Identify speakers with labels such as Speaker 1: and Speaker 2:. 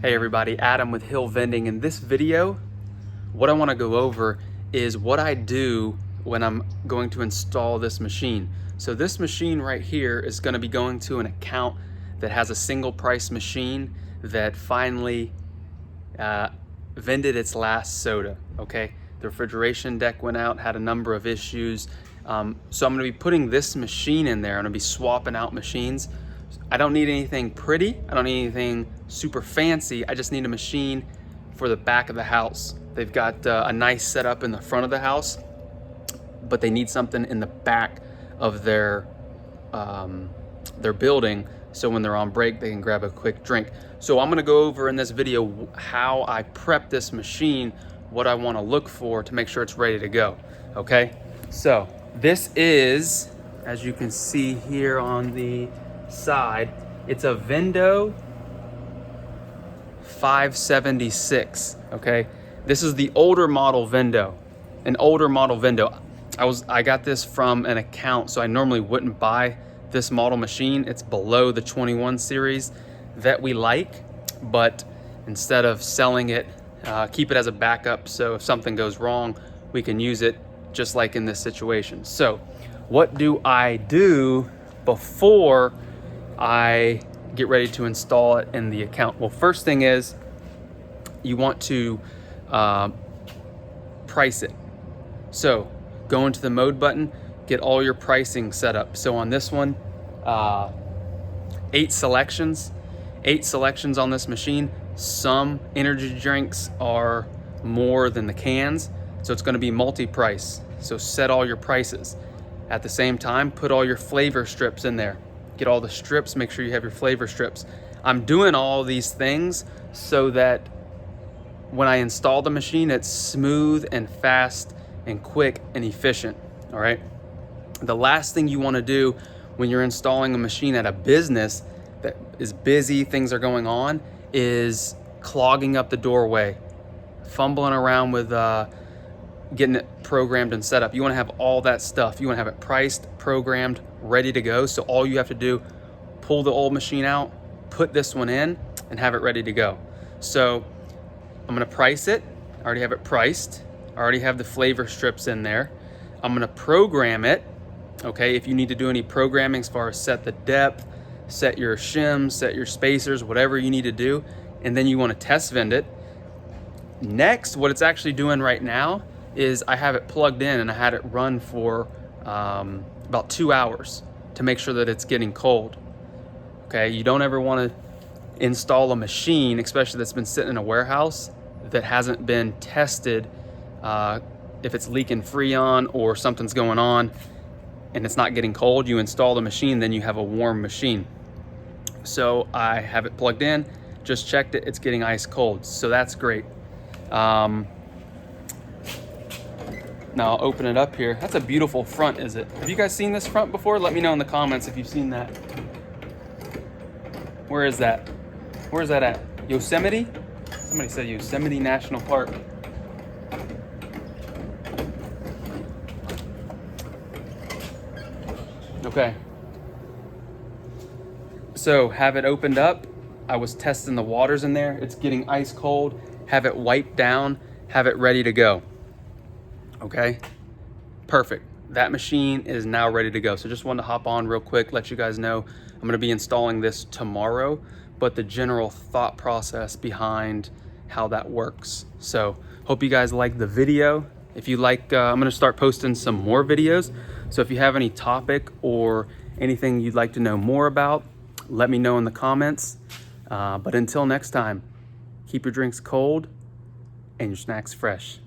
Speaker 1: Hey everybody, Adam with Hill Vending. In this video, what I want to go over is what I do when I'm going to install this machine. So this machine right here is going to be going to an account that has a single price machine that finally vended its last soda, okay? The refrigeration deck went out, had a number of issues. So I'm going to be putting this machine in there. I'm going to be swapping out machines. I don't need anything pretty. I don't need anything super fancy. I just need a machine for the back of the house. They've got a nice setup in the front of the house, but they need something in the back of their building, so when they're on break, they can grab a quick drink. So I'm gonna go over in this video how I prep this machine, what I wanna look for to make sure it's ready to go, okay? So this is, as you can see here on the side, it's a Vendo 576, okay? This is the older model Vendo, an older model Vendo. I got this from an account, so I normally wouldn't buy this model machine. It's below the 21 series that we like, but instead of selling it, keep it as a backup, so if something goes wrong, we can use it just like in this situation. So what do I do before I get ready to install it in the account? Well, first thing is you want to price it. So go into the mode button, get all your pricing set up. So on this one, 8 selections on this machine. Some energy drinks are more than the cans, so it's going to be multi-price. So set all your prices. At the same time, put all your flavor strips in there. Get all the strips, make sure you have your flavor strips. I'm doing all these things so that when I install the machine, it's smooth and fast and quick and efficient, all right? The last thing you wanna do when you're installing a machine at a business that is busy, things are going on, is clogging up the doorway, fumbling around with getting it programmed and set up. You wanna have all that stuff. You wanna have it priced, programmed, ready to go. So all you have to do, pull the old machine out, put this one in, and have it ready to go. So I'm gonna price it. I already have it priced. I already have the flavor strips in there. I'm gonna program it, okay? If you need to do any programming as far as set the depth, set your shims, set your spacers, whatever you need to do, and then you wanna test vend it. Next, what it's actually doing right now is I have it plugged in and I had it run for about 2 hours to make sure that it's getting cold, okay? You don't ever wanna install a machine, especially that's been sitting in a warehouse, that hasn't been tested if it's leaking Freon or something's going on and it's not getting cold. You install the machine, then you have a warm machine. So I have it plugged in, just checked it, it's getting ice cold, so that's great. Now I'll open it up here. That's a beautiful front, is it? Have you guys seen this front before? Let me know in the comments if you've seen that. Where is that? Where's that at? Yosemite? Somebody said Yosemite National Park. Okay. So have it opened up. I was testing the waters in there. It's getting ice cold. Have it wiped down. Have it ready to go. Okay, perfect. That machine is now ready to go. So just wanted to hop on real quick, let you guys know I'm gonna be installing this tomorrow, but the general thought process behind how that works. So hope you guys like the video. If you like, I'm gonna start posting some more videos. So if you have any topic or anything you'd like to know more about, let me know in the comments. But until next time, keep your drinks cold and your snacks fresh.